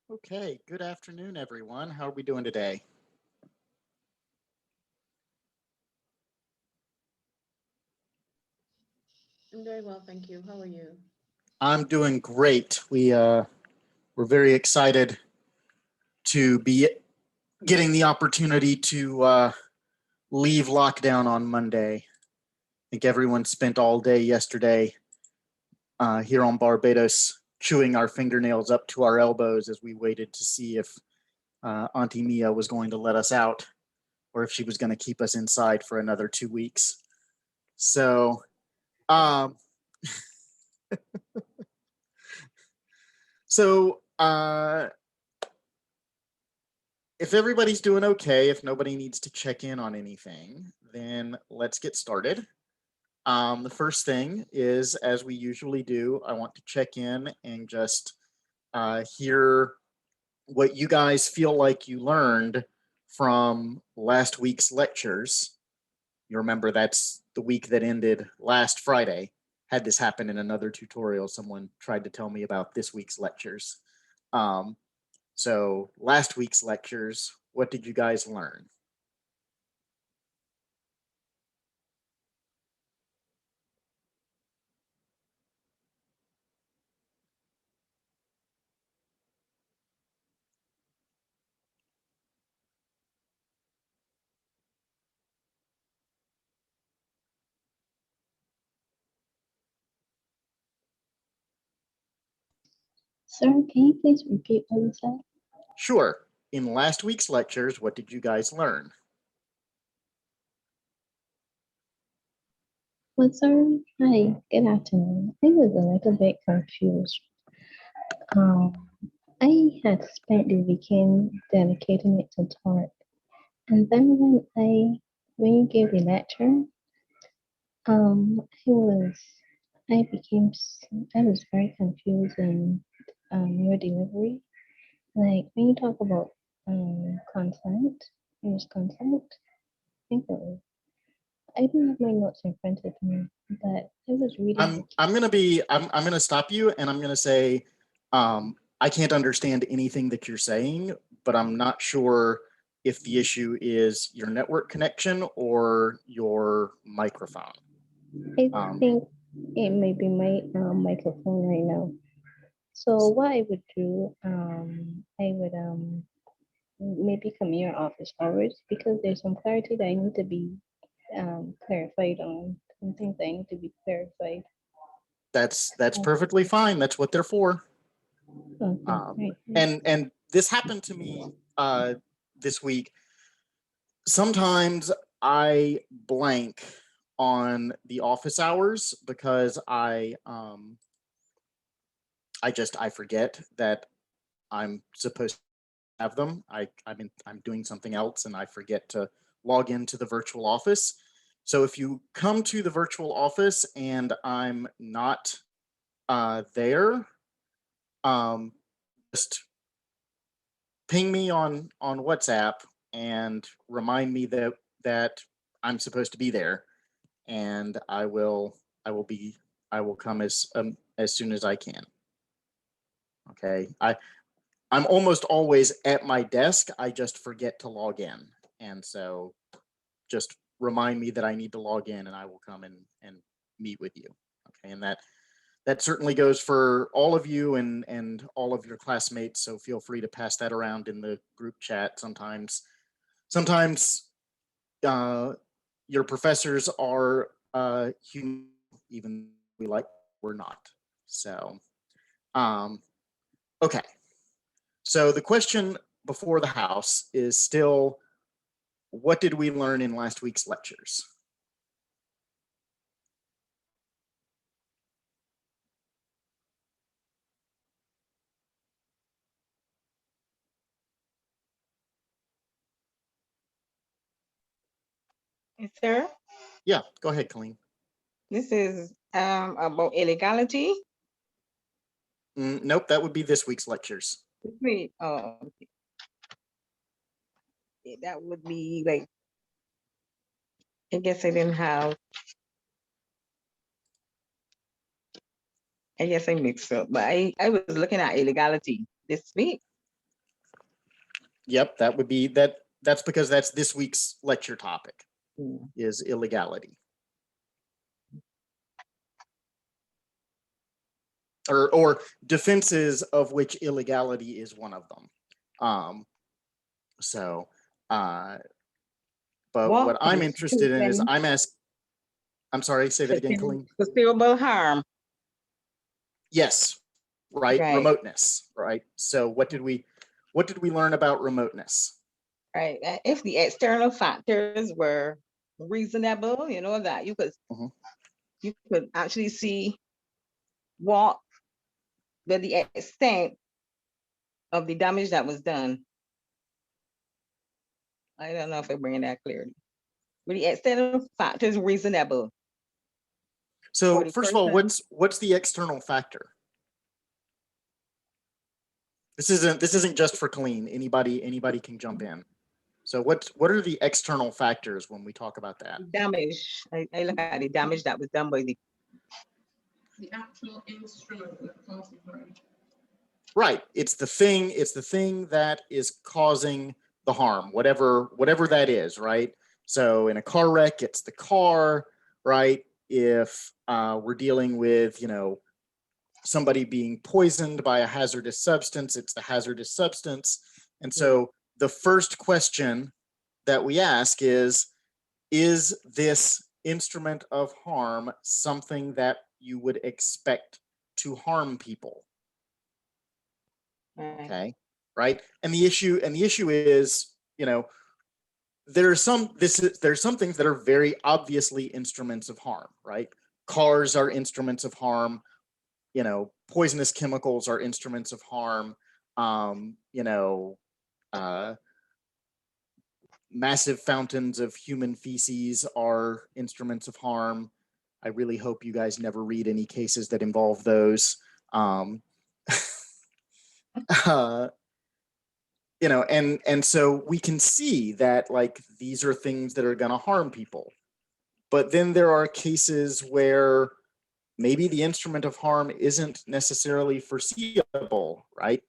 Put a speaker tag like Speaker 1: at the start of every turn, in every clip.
Speaker 1: Okay, good afternoon, everyone. How are we doing today?
Speaker 2: I'm very well, thank you. How are you?
Speaker 1: I'm doing great. We're very excited to be getting the opportunity to leave lockdown on Monday. I think everyone spent all day yesterday here on Barbados chewing our fingernails up to our elbows as we waited to see if Auntie Mia was going to let us out or if she was going to keep us inside for another 2 weeks. So, um, so if everybody's doing okay, if nobody needs to check in on anything, then let's get started. The first thing is, as we usually do, I want to check in and just hear what you guys feel like you learned from last week's lectures. You remember that's the week that ended last Friday. Had this happen in another tutorial, someone tried to tell me about this week's lectures. Um, so last week's lectures, what did you guys learn?
Speaker 3: Sir, can you please repeat what you said?
Speaker 1: Sure. In last week's lectures, what did you guys learn?
Speaker 3: Well, sir, hi, good afternoon. I was a little bit confused. Um, I had spent the weekend dedicating it to tart, and then when you gave the lecture, I was, I was very confused in your delivery. Like when you talk about consent, use consent, I think it was. I don't have my notes in front of me, but I was reading the
Speaker 1: I'm gonna stop you and I'm gonna say I can't understand anything that you're saying, but I'm not sure if the issue is your network connection or your microphone.
Speaker 3: I
Speaker 1: Um,
Speaker 3: think it may be my microphone right now. So what I would do, I would maybe come in your office hours because there's some clarity that I need to be clarified on. Some things that I need to be clarified.
Speaker 1: that's perfectly fine. That's what they're for.
Speaker 3: Okay, right.
Speaker 1: And this happened to me this week. Sometimes I blank on the office hours because I forget that I'm supposed to have them. I'm doing something else and I forget to log into the virtual office. So if you come to the virtual office and I'm not there, just ping me on WhatsApp and remind me that I'm supposed to be there, and I will be I will come as soon as I can. Okay, I'm almost always at my desk. I just forget to log in, and so just remind me that I need to log in, and I will come and meet with you. Okay, and that certainly goes for all of you and all of your classmates. So feel free to pass that around in the group chat. Sometimes uh, your professors are human, even we like we're not. So um, okay. So the question before the house is still, what did we learn in last week's lectures?
Speaker 4: Yes, sir.
Speaker 1: Yeah, go ahead, Colleen.
Speaker 4: This is about illegality.
Speaker 1: Nope, that would be this week's lectures.
Speaker 4: Wait, that would be like, I guess I didn't have, I guess I mixed up, but I was looking at illegality this week.
Speaker 1: Yep, that would be that. That's because that's this week's lecture topic
Speaker 4: Yeah.
Speaker 1: is illegality. Or defenses of which illegality is one of them. So, but what I'm interested in is I'm sorry, say that again, Colleen.
Speaker 4: Foreseeable harm.
Speaker 1: Yes, right,
Speaker 4: Right.
Speaker 1: remoteness, right? So what did we learn about remoteness?
Speaker 4: Right. If the external factors were reasonable, you know, that you could
Speaker 1: Mhm.
Speaker 4: you could actually see what the extent of the damage that was done. I don't know if I'm bringing that clearly. But the external factors reasonable.
Speaker 1: So
Speaker 4: For the
Speaker 1: first of all,
Speaker 4: person.
Speaker 1: what's the external factor? This isn't just for Colleen. Anybody can jump in. So what are the external factors when we talk about that?
Speaker 4: Damage. I look at the damage that was done by the
Speaker 2: actual instrument that caused the harm.
Speaker 1: Right. It's the thing that is causing the harm, whatever that is, right? So in a car wreck, it's the car, right? If we're dealing with, somebody being poisoned by a hazardous substance, it's the hazardous substance. And so the first question that we ask is this instrument of harm something that you would expect to harm people? Okay, right. And the issue is, there's some things that are very obviously instruments of harm, right? Cars are instruments of harm. Poisonous chemicals are instruments of harm. Massive fountains of human feces are instruments of harm. I really hope you guys never read any cases that involve those. And so we can see that, like, these are things that are going to harm people. But then there are cases where maybe the instrument of harm isn't necessarily foreseeable, right?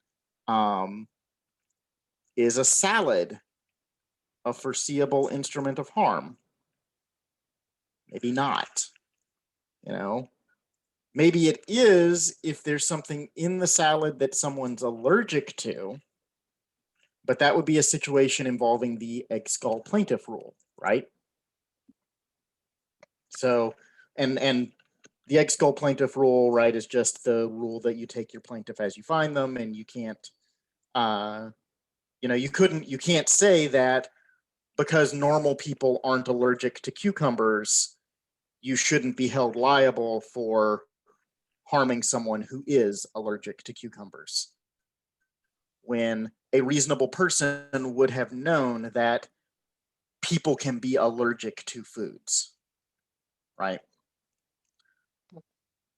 Speaker 1: Is a salad a foreseeable instrument of harm? Maybe not. Maybe it is if there's something in the salad that someone's allergic to, but that would be a situation involving the egg skull plaintiff rule, right? So, and the egg skull plaintiff rule, right, is just the rule that you take your plaintiff as you find them, and you can't, you can't say that because normal people aren't allergic to cucumbers, you shouldn't be held liable for harming someone who is allergic to cucumbers, when a reasonable person would have known that people can be allergic to foods, right?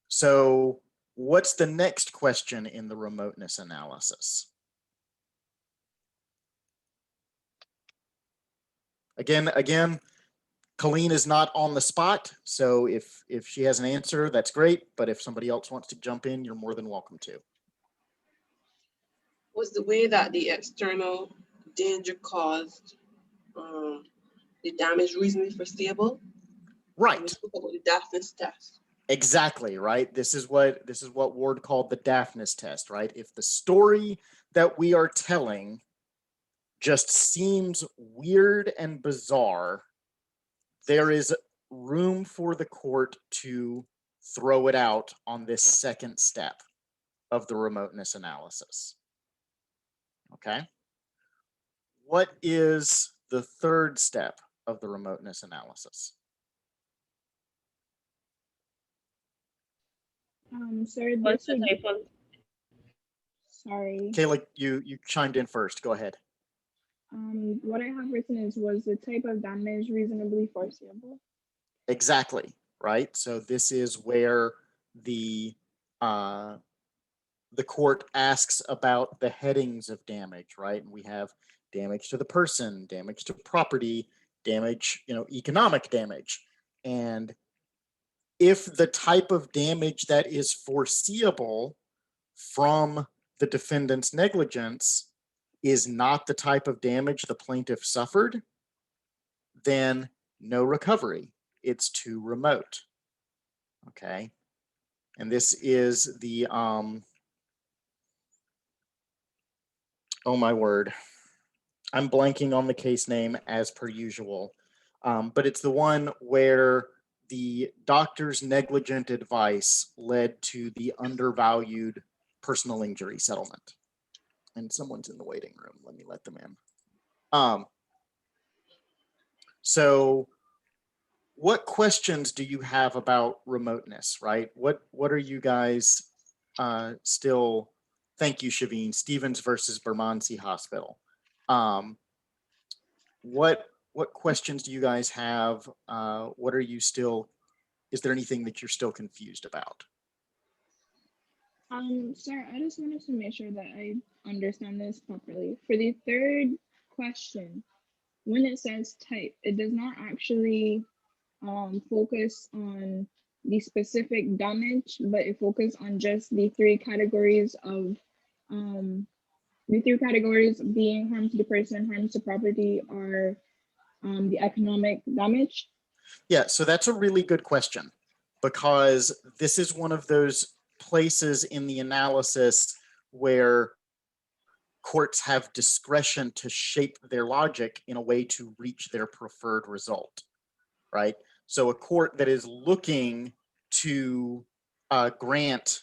Speaker 1: So what's the next question in the remoteness analysis? Again, Colleen is not on the spot, so if she has an answer, that's great, but if somebody else wants to jump in, you're more than welcome to.
Speaker 5: Was the way that the external danger caused the damage reasonably foreseeable?
Speaker 1: Right.
Speaker 5: We spoke about the Daphnis test.
Speaker 1: Exactly, right? This is what Ward called the Daphnis test, right? If the story that we are telling just seems weird and bizarre, there is room for the court to throw it out on this second step of the remoteness analysis. Okay? What is the third step of the remoteness analysis?
Speaker 6: Sir,
Speaker 3: What's
Speaker 6: this
Speaker 3: the
Speaker 6: would,
Speaker 3: type of
Speaker 6: sorry.
Speaker 1: Kayla, you chimed in first. Go ahead.
Speaker 6: What I have written is, was the type of damage reasonably foreseeable?
Speaker 1: Exactly, right? So this is where the court asks about the headings of damage, right? And we have damage to the person, damage to property, damage, economic damage. And if the type of damage that is foreseeable from the defendant's negligence is not the type of damage the plaintiff suffered, then no recovery. It's too remote. Okay. And this is the, oh my word, I'm blanking on the case name as per usual, but it's the one where the doctor's negligent advice led to the undervalued personal injury settlement. And someone's in the waiting room. Let me let them in. So what questions do you have about remoteness, right? What are you guys still, thank you, Shaveen, Stevens versus Bermondsey Hospital. What questions do you guys have? What are you still, is there anything that you're still confused about?
Speaker 6: Sir, I just wanted to make sure that I understand this properly. For the third question, when it says type, it does not actually focus on the specific damage, but it focuses on just the three categories of being harm to the person, harm to property, or the economic damage.
Speaker 1: Yeah, so that's a really good question, because this is one of those places in the analysis where courts have discretion to shape their logic in a way to reach their preferred result, right? So a court that is looking to grant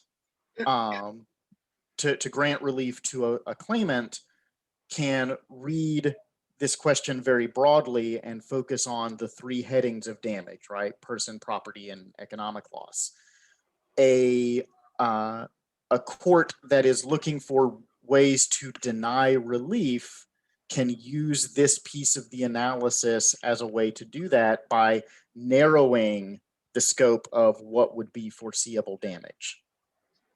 Speaker 1: to grant relief to a claimant can read this question very broadly and focus on the three headings of damage, right? Person, property, and economic loss. A court that is looking for ways to deny relief can use this piece of the analysis as a way to do that by narrowing the scope of what would be foreseeable damage,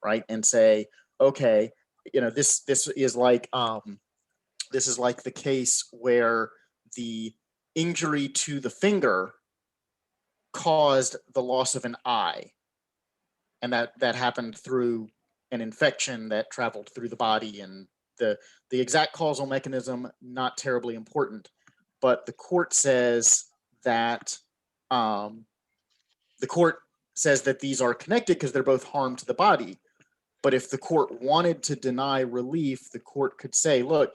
Speaker 1: right? And say, okay, you know, this is like the case where the injury to the finger caused the loss of an eye, and that happened through an infection that traveled through the body, and the exact causal mechanism not terribly important, but the court says that these are connected because they're both harm to the body. But if the court wanted to deny relief, the court could say, look,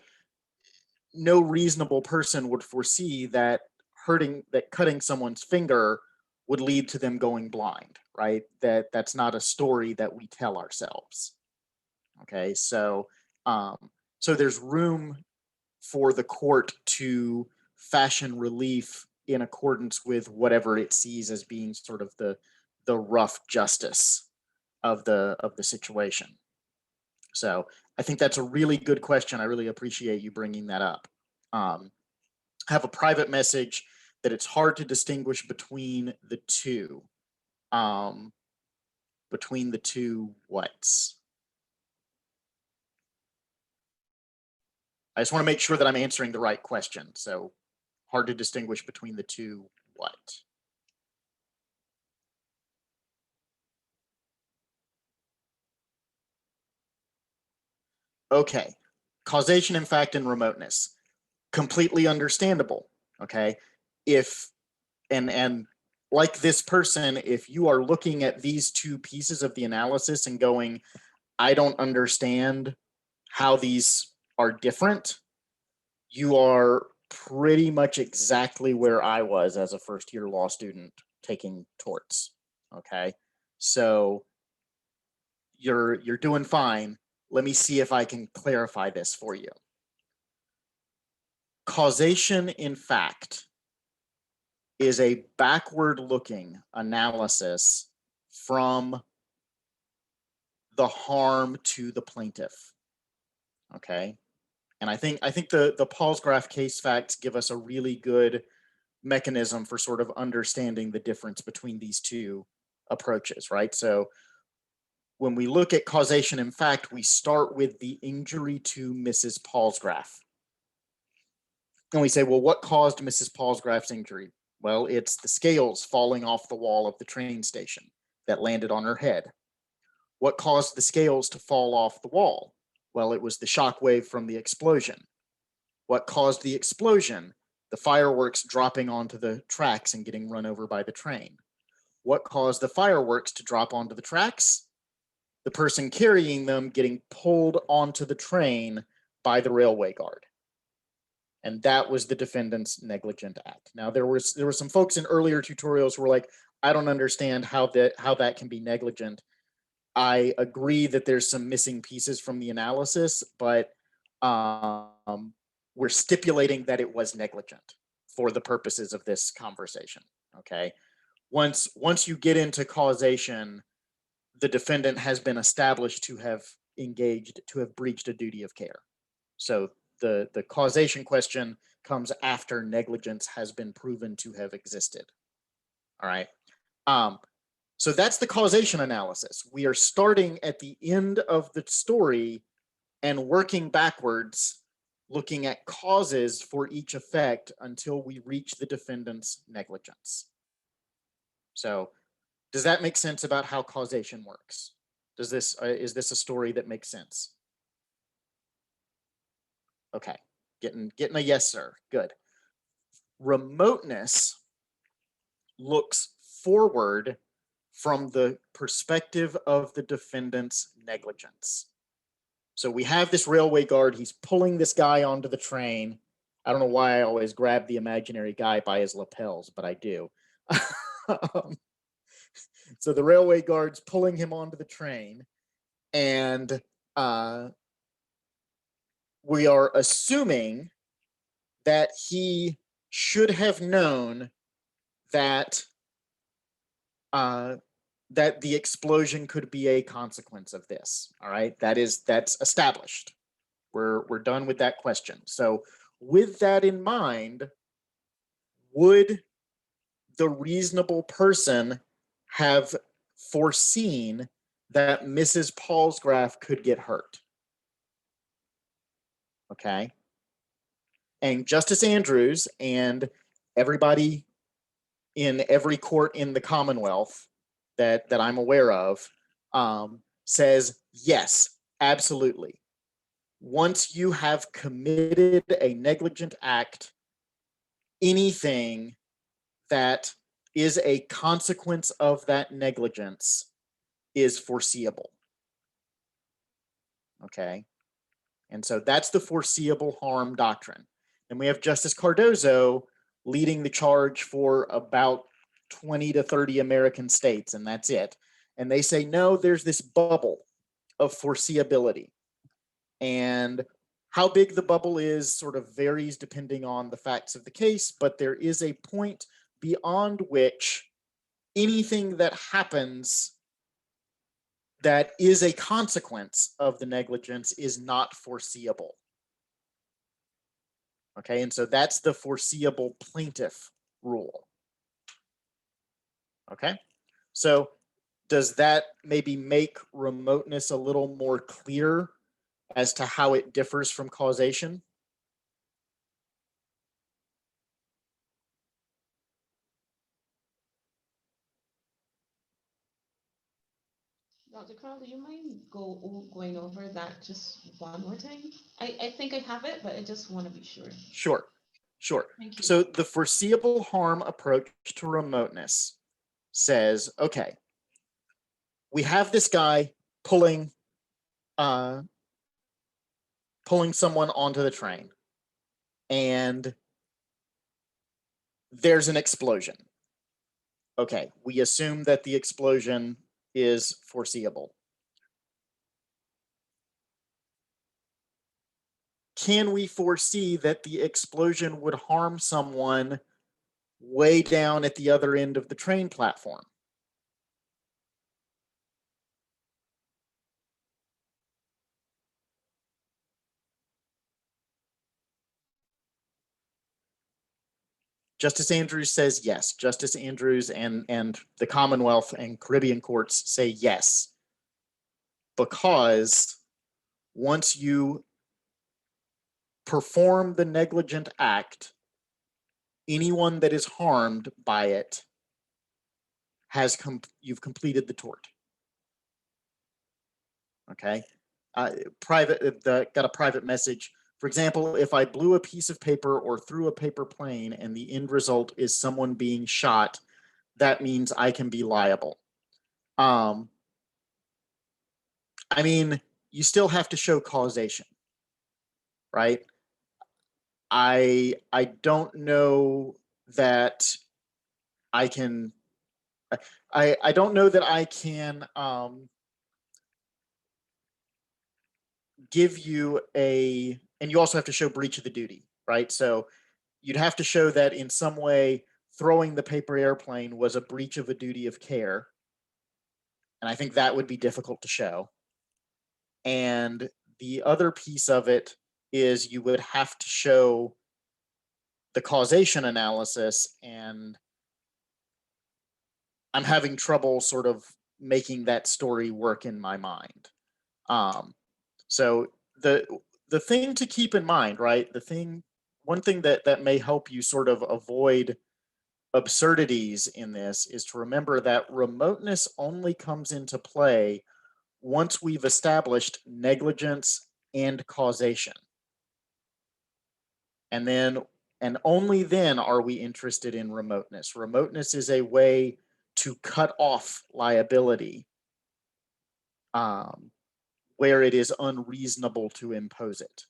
Speaker 1: no reasonable person would foresee that cutting someone's finger would lead to them going blind, right? That's not a story that we tell ourselves. Okay, so there's room for the court to fashion relief in accordance with whatever it sees as being sort of the rough justice of the situation. So I think that's a really good question. I really appreciate you bringing that up. Have a private message that it's hard to distinguish between the two. Between the two what's? I just want to make sure that I'm answering the right question. So hard to distinguish between the two what? Okay, causation, in fact, and remoteness. Completely understandable, okay? If, and like this person, if you are looking at these two pieces of the analysis and going, I don't understand how these are different, you are pretty much exactly where I was as a first-year law student taking torts, okay? So you're doing fine. Let me see if I can clarify this for you. Causation, in fact, is a backward-looking analysis from the harm to the plaintiff, okay? And I think the Paulsgraf case facts give us a really good mechanism for sort of understanding the difference between these two approaches, right? So when we look at causation, in fact, we start with the injury to Mrs. Paulsgraf. And we say, well, what caused Mrs. Paulsgraf's injury? Well, it's the scales falling off the wall of the train station that landed on her head. What caused the scales to fall off the wall? Well, it was the shock wave from the explosion. What caused the explosion? The fireworks dropping onto the tracks and getting run over by the train. What caused the fireworks to drop onto the tracks? The person carrying them getting pulled onto the train by the railway guard. And that was the defendant's negligent act. Now, there were some folks in earlier tutorials who were like, I don't understand how that can be negligent. I agree that there's some missing pieces from the analysis, but we're stipulating that it was negligent for the purposes of this conversation, okay? Once you get into causation, the defendant has been established to have breached a duty of care. So the causation question comes after negligence has been proven to have existed. All right. So that's the causation analysis. We are starting at the end of the story and working backwards, looking at causes for each effect until we reach the defendant's negligence. So does that make sense about how causation works? Is this a story that makes sense? Okay, getting a yes, sir. Good. Remoteness looks forward from the perspective of the defendant's negligence. So we have this railway guard, he's pulling this guy onto the train. I don't know why I always grab the imaginary guy by his lapels, but I do. So the railway guard's pulling him onto the train, and we are assuming that he should have known that that the explosion could be a consequence of this. All right, that's established. We're done with that question. So with that in mind, would the reasonable person have foreseen that Mrs. Palsgraf could get hurt? Okay. And Justice Andrews and everybody in every court in the Commonwealth that I'm aware of says, yes, absolutely. Once you have committed a negligent act, anything that is a consequence of that negligence is foreseeable. Okay. And so that's the foreseeable harm doctrine. And we have Justice Cardozo leading the charge for about 20 to 30 American states, and that's it. And they say, no, there's this bubble of foreseeability. And how big the bubble is sort of varies depending on the facts of the case, but there is a point beyond which anything that happens that is a consequence of the negligence is not foreseeable. Okay, and so that's the foreseeable plaintiff rule. Okay, so does that maybe make remoteness a little more clear as to how it differs from causation?
Speaker 7: Dr. Krell, do you mind going over that just one more time? I think I have it, but I just want to be sure.
Speaker 1: Sure.
Speaker 7: Thank you.
Speaker 1: So the foreseeable harm approach to remoteness says, okay, we have this guy pulling someone onto the train, and there's an explosion. Okay, we assume that the explosion is foreseeable. Can we foresee that the explosion would harm someone way down at the other end of the train platform? Justice Andrews says yes. Justice Andrews and the Commonwealth and Caribbean courts say yes. Because once you perform the negligent act, anyone that is harmed by it you've completed the tort. Okay. Got a private message For example, if I blew a piece of paper or threw a paper plane and the end result is someone being shot, that means I can be liable. I mean, you still have to show causation, right? I don't know that I can, I don't know that I can give you a, and you also have to show breach of the duty, right? So you'd have to show that in some way throwing the paper airplane was a breach of a duty of care. And I think that would be difficult to show. And the other piece of it is you would have to show the causation analysis, and I'm having trouble sort of making that story work in my mind. So the thing to keep in mind, right? One thing that may help you sort of avoid absurdities in this is to remember that remoteness only comes into play once we've established negligence and causation. And only then are we interested in remoteness. Remoteness is a way to cut off liability where it is unreasonable to impose it,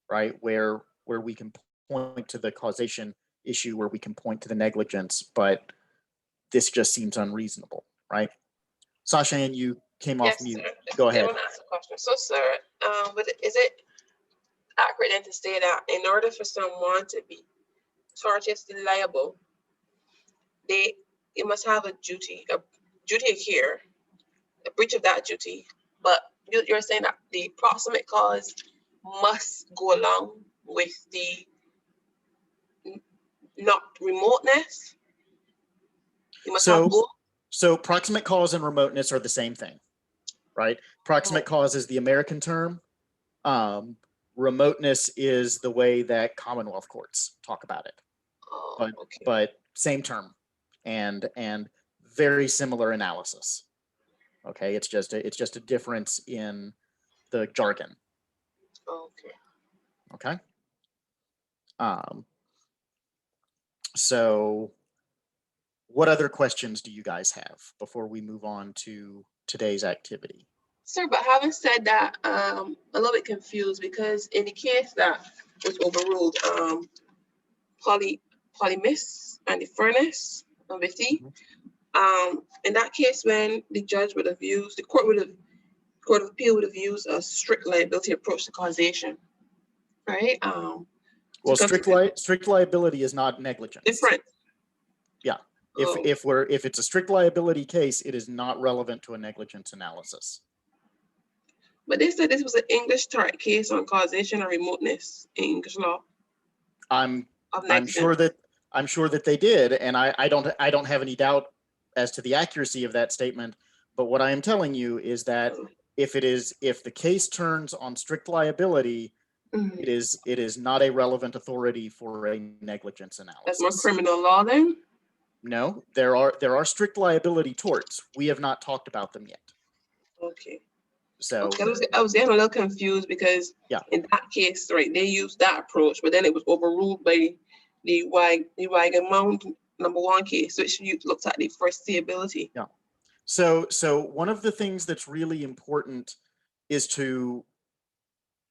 Speaker 1: right? Where we can point to the causation issue, where we can point to the negligence, but this just seems unreasonable, right? Sasha-Ann, you came off mute.
Speaker 5: Sir.
Speaker 1: Go ahead.
Speaker 5: I want to ask a question. So, sir, is it accurate then to say that in order for someone to be charged as liable, they must have a duty of care, a breach of that duty, but you're saying that the proximate cause must go along with the not remoteness? You must have both?
Speaker 1: So proximate cause and remoteness are the same thing, right? Proximate cause is the American term. Remoteness is the way that Commonwealth courts talk about it. But same term and very similar analysis. Okay, it's just a difference in the jargon. Okay. So what other questions do you guys have before we move on to today's activity?
Speaker 5: Sir, but having said that, a little bit confused because in the case that was overruled, Polymis and the furnace of Vitti, in that case, when the judge would have used, the court of appeal would have used a strict liability approach to causation, right?
Speaker 1: Well, strict liability is not negligence.
Speaker 5: Different.
Speaker 1: Yeah. If it's a strict liability case, it is not relevant to a negligence analysis.
Speaker 5: But they said this was an English tort case on causation and remoteness in English law.
Speaker 1: I'm sure that they did, and I don't have any doubt as to the accuracy of that statement. But what I am telling you is that if the case turns on strict liability, it is not a relevant authority for a negligence analysis.
Speaker 5: That's more criminal law then?
Speaker 1: No, there are strict liability torts. We have not talked about them yet.
Speaker 5: Okay.
Speaker 1: So
Speaker 5: I was getting a little confused because in that case, right, they used that approach, but then it was overruled by the Wigan Mount #1 case, which you looked at the foreseeability.
Speaker 1: Yeah. So one of the things that's really important is to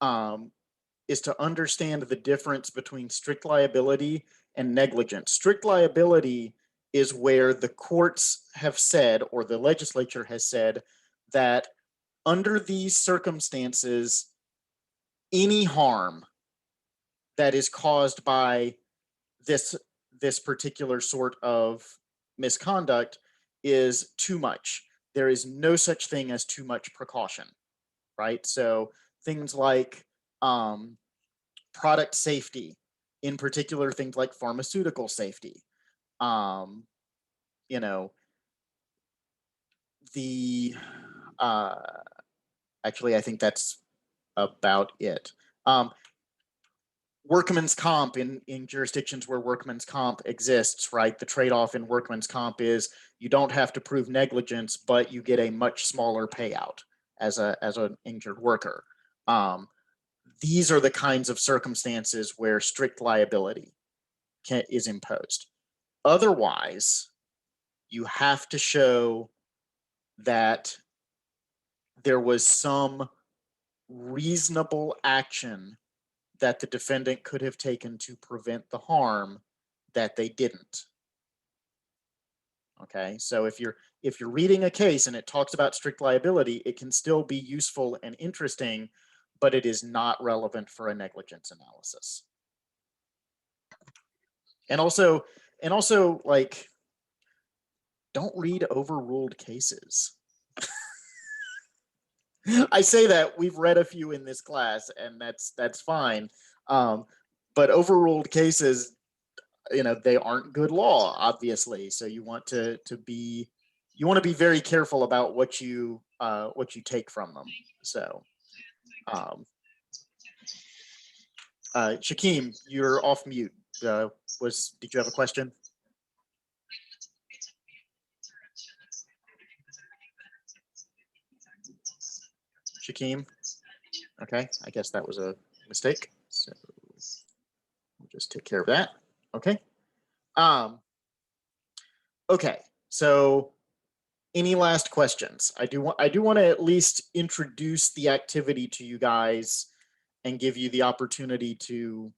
Speaker 1: understand the difference between strict liability and negligence. Strict liability is where the courts have said, or the legislature has said, that under these circumstances, any harm that is caused by this particular sort of misconduct is too much. There is no such thing as too much precaution, right? So things like product safety, in particular things like pharmaceutical safety, actually, I think that's about it. Workman's comp in jurisdictions where workman's comp exists, right? The trade-off in workman's comp is you don't have to prove negligence, but you get a much smaller payout as an injured worker. these are the kinds of circumstances where strict liability is imposed. Otherwise, you have to show that there was some reasonable action that the defendant could have taken to prevent the harm that they didn't. Okay, so if you're reading a case and it talks about strict liability, it can still be useful and interesting, but it is not relevant for a negligence analysis. And also like, don't read overruled cases. I say that, we've read a few in this class, and that's fine. But overruled cases, you know, they aren't good law, obviously. So you want to be very careful about what you take from them. So, Shakeem, you're off mute. Did you have a question? Shakeem? Okay, I guess that was a mistake. So we'll just take care of that. Okay. Okay, so any last questions? I do want to at least introduce the activity to you guys and give you the opportunity to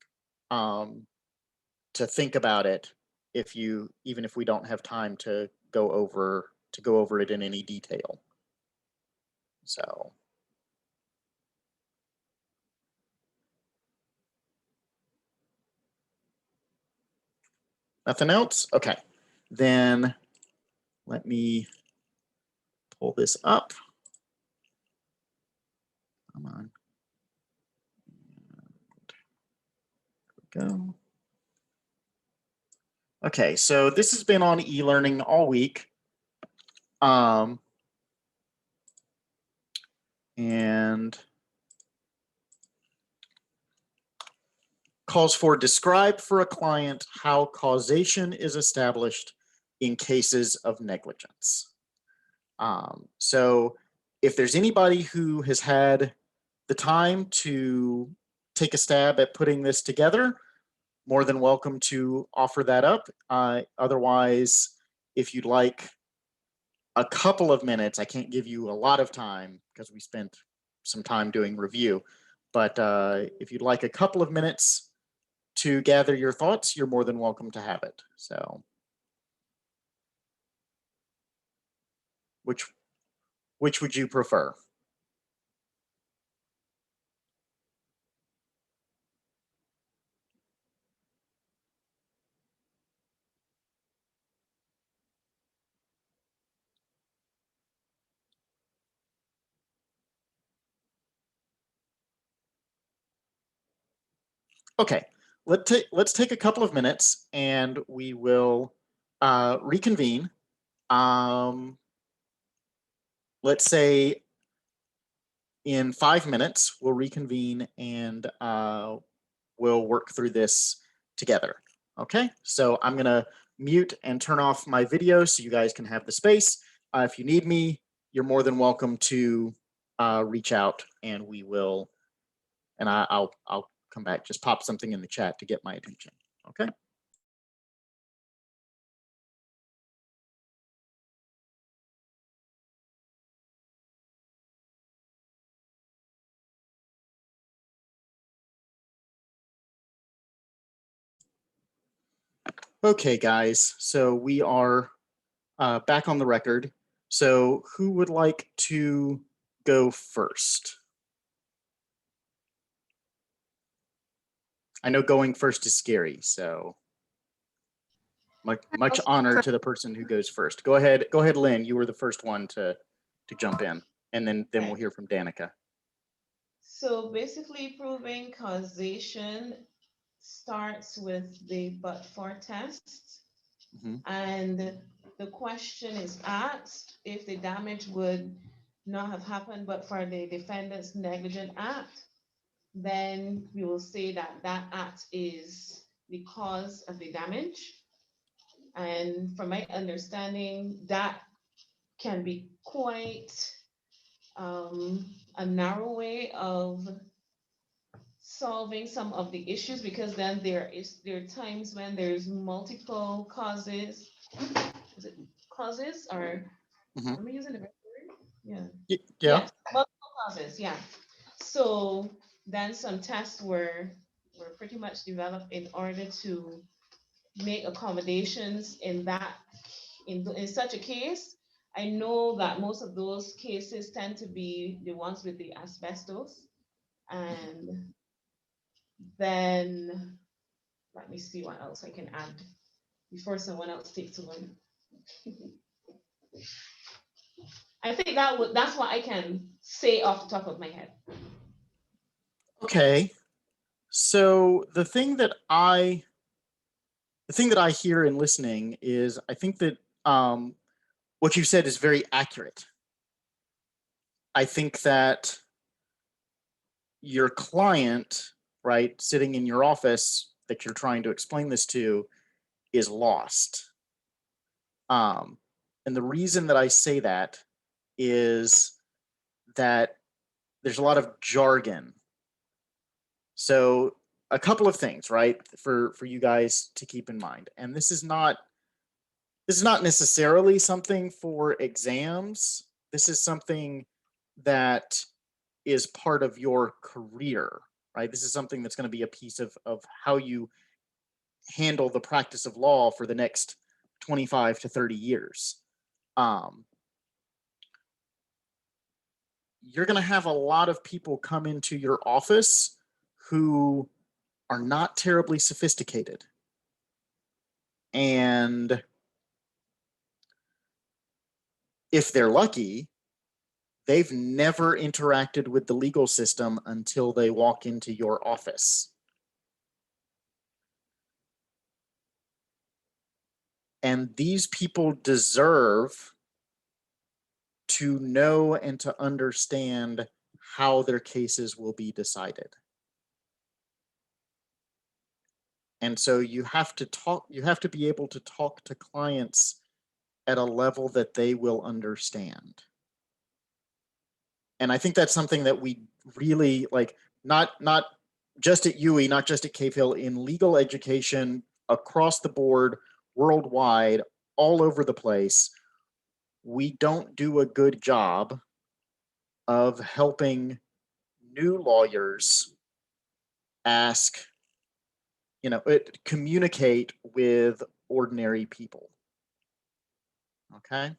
Speaker 1: think about it, even if we don't have time to go over it in any detail. So nothing else? Okay, then let me pull this up. Come on. There we go. Okay, so this has been on e-learning all week. And calls for describe for a client how causation is established in cases of negligence. So if there's anybody who has had the time to take a stab at putting this together, more than welcome to offer that up. Otherwise, if you'd like a couple of minutes, I can't give you a lot of time because we spent some time doing review, but if you'd like a couple of minutes to gather your thoughts, you're more than welcome to have it. So, which would you prefer? Okay, let's take a couple of minutes and we will reconvene. Let's say in 5 minutes, we'll reconvene and we'll work through this together. Okay, so I'm gonna mute and turn off my video so you guys can have the space. If you need me, you're more than welcome to reach out and we will, and I'll come back. Just pop something in the chat to get my attention. Okay. Okay, guys, so we are back on the record. So who would like to go first? I know going first is scary, so much honor to the person who goes first. Go ahead, Lynn. You were the first one to jump in, and then we'll hear from Danica.
Speaker 7: So basically, proving causation starts with the but-for test. And the question is asked if the damage would not have happened but for the defendant's negligent act, then we will say that that act is the cause of the damage. And from my understanding, that can be quite a narrow way of solving some of the issues, because then there are times when there's multiple causes. Is it causes or
Speaker 1: Mhm.
Speaker 7: am I using the right word? Yeah.
Speaker 1: Yeah.
Speaker 7: Yes, multiple causes, yeah. So then some tests were pretty much developed in order to make accommodations in that in such a case. I know that most of those cases tend to be the ones with the asbestos. And then let me see what else I can add before someone else takes over. I think that's what I can say off the top of my head.
Speaker 1: Okay. So the thing that I hear in listening is I think that what you said is very accurate. I think that your client, right, sitting in your office that you're trying to explain this to is lost. And the reason that I say that is that there's a lot of jargon. So a couple of things, right, for you guys to keep in mind. And this is not necessarily something for exams. This is something that is part of your career, right? This is something that's going to be a piece of how you handle the practice of law for the next 25 to 30 years. You're going to have a lot of people come into your office who are not terribly sophisticated. And if they're lucky, they've never interacted with the legal system until they walk into your office. And these people deserve to know and to understand how their cases will be decided. And so you have to be able to talk to clients at a level that they will understand. And I think that's something that we really like, not just at UE, not just at Cave Hill, in legal education across the board, worldwide, all over the place. We don't do a good job of helping new lawyers communicate with ordinary people. Okay.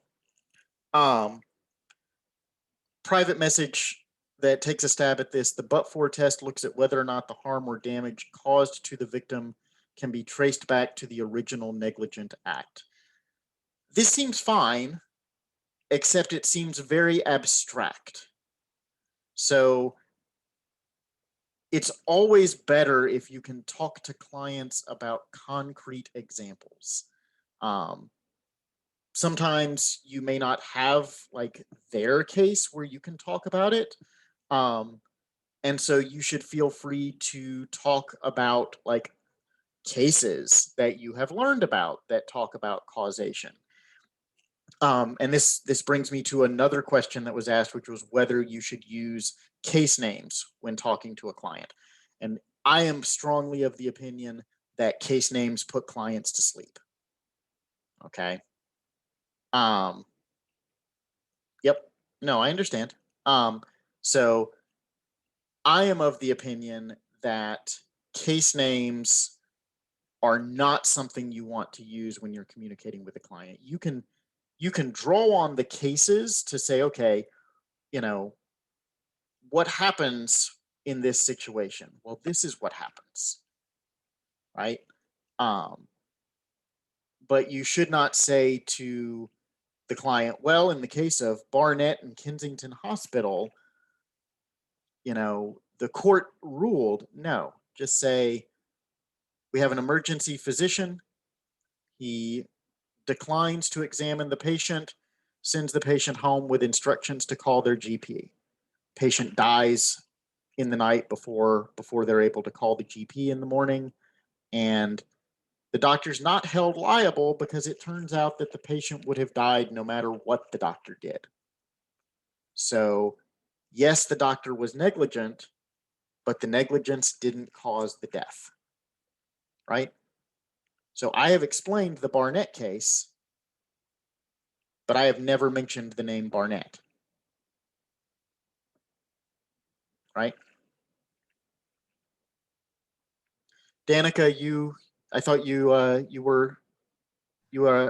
Speaker 1: Private message that takes a stab at this. The but-for test looks at whether or not the harm or damage caused to the victim can be traced back to the original negligent act. This seems fine, except it seems very abstract. So it's always better if you can talk to clients about concrete examples. Sometimes you may not have like their case where you can talk about it. And so you should feel free to talk about like cases that you have learned about that talk about causation. And this brings me to another question that was asked, which was whether you should use case names when talking to a client. And I am strongly of the opinion that case names put clients to sleep. Okay. Yep. No, I understand. So I am of the opinion that case names are not something you want to use when you're communicating with a client. You can draw on the cases to say, okay, what happens in this situation? Well, this is what happens, right? But you should not say to the client, well, in the case of Barnett and Kensington Hospital, the court ruled. No, just say, we have an emergency physician. He declines to examine the patient, sends the patient home with instructions to call their GP. Patient dies in the night before they're able to call the GP in the morning. And the doctor's not held liable because it turns out that the patient would have died no matter what the doctor did. So yes, the doctor was negligent, but the negligence didn't cause the death, right? So I have explained the Barnett case, but I have never mentioned the name Barnett, right? Danica, I thought you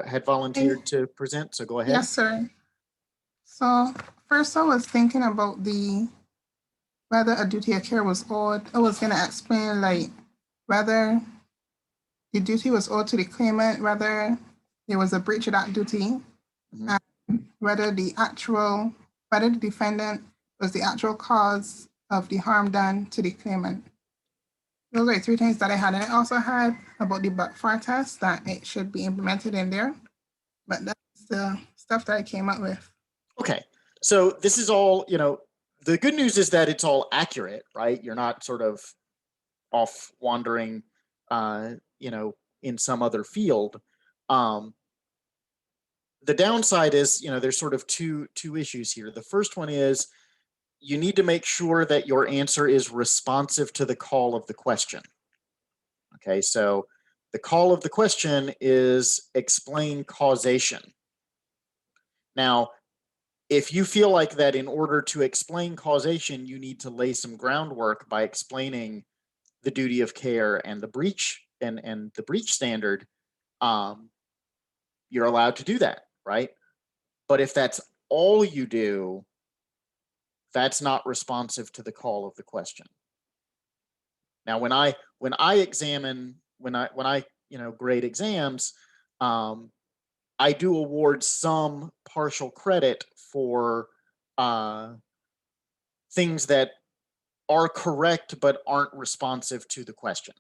Speaker 1: had volunteered to present, so go ahead.
Speaker 8: Yes, sir. So first I was thinking about whether a duty of care was owed. I was gonna explain like whether the duty was owed to the claimant, whether there was a breach of that duty, and whether the defendant was the actual cause of the harm done to the claimant. Those are the three things that I had. And I also had about the but-for test that it should be implemented in there. But that's the stuff that I came up with.
Speaker 1: Okay, so this is all, the good news is that it's all accurate, right? You're not sort of off wandering, in some other field. The downside is, there's sort of two issues here. The first one is you need to make sure that your answer is responsive to the call of the question. Okay, so the call of the question is explain causation. Now, if you feel like that in order to explain causation, you need to lay some groundwork by explaining the duty of care and the breach and the breach standard, you're allowed to do that, right? But if that's all you do, that's not responsive to the call of the question. Now, when I grade exams, I do award some partial credit for things that are correct but aren't responsive to the question.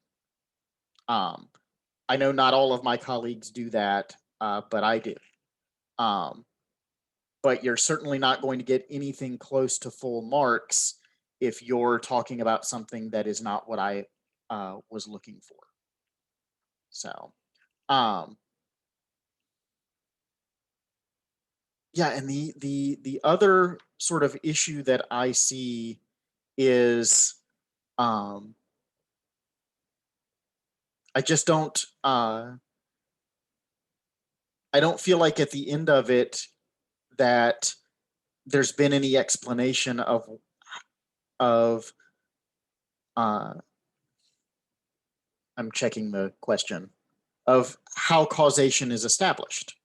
Speaker 1: I know not all of my colleagues do that, but I do. But you're certainly not going to get anything close to full marks if you're talking about something that is not what I was looking for. So, yeah, and the other sort of issue that I see is I just don't I don't feel like at the end of it that there's been any explanation of I'm checking the question of how causation is established,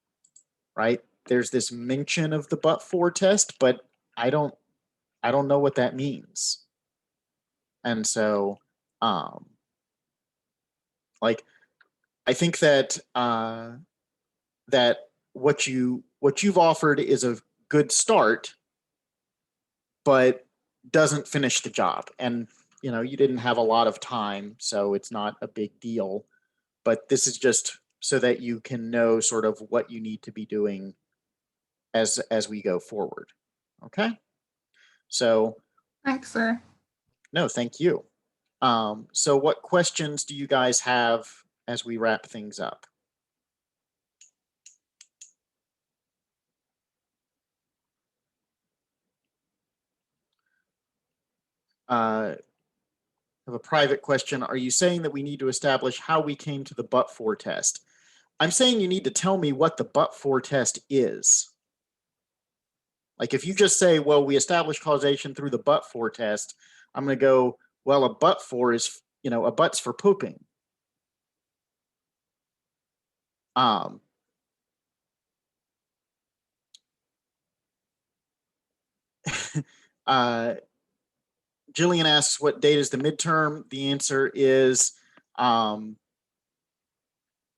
Speaker 1: right? There's this mention of the but-for test, but I don't know what that means. And so, like, I think that that what you've offered is a good start, but doesn't finish the job. And you didn't have a lot of time, so it's not a big deal. But this is just so that you can know sort of what you need to be doing as we go forward. Okay. So.
Speaker 8: Thanks, sir.
Speaker 1: No, thank you. So what questions do you guys have as we wrap things up? I have a private question. Are you saying that we need to establish how we came to the but-for test? I'm saying you need to tell me what the but-for test is. Like if you just say, well, we established causation through the but-for test, I'm going to go, well, a but-for is, a but's for pooping. Jillian asks, what date is the midterm? The answer is,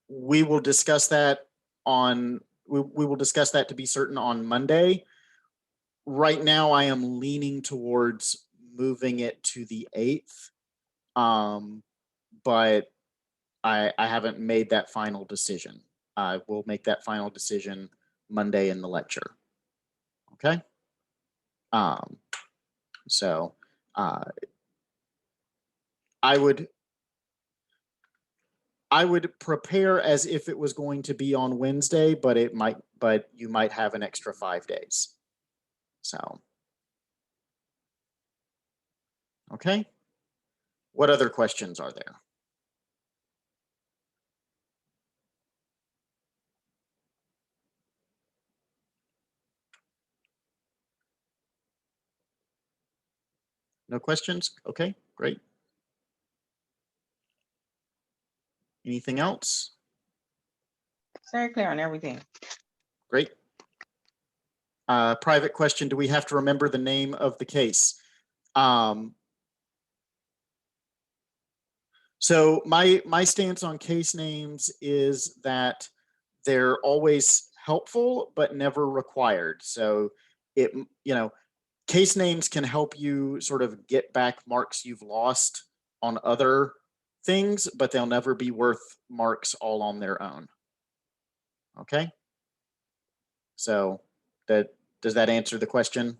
Speaker 1: we will discuss that we will discuss that to be certain on Monday. Right now, I am leaning towards moving it to the 8th, but I haven't made that final decision. I will make that final decision Monday in the lecture. Okay. So I would prepare as if it was going to be on Wednesday, but you might have an extra 5 days. So, okay. What other questions are there? No questions? Okay, great. Anything else?
Speaker 4: Very clear on everything.
Speaker 1: Great. Private question, do we have to remember the name of the case? So my stance on case names is that they're always helpful, but never required. So case names can help you sort of get back marks you've lost on other things, but they'll never be worth marks all on their own. Okay. So does that answer the question?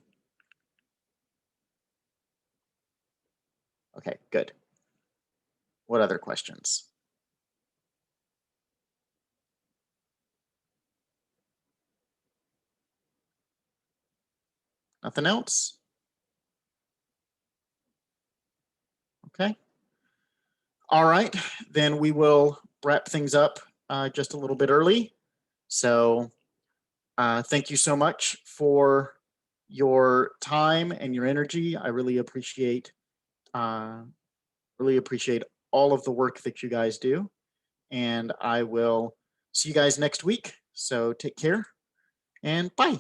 Speaker 1: Okay, good. What other questions? Nothing else? Okay. All right, then we will wrap things up just a little bit early. So thank you so much for your time and your energy. I really appreciate all of the work that you guys do. And I will see you guys next week. So take care and bye.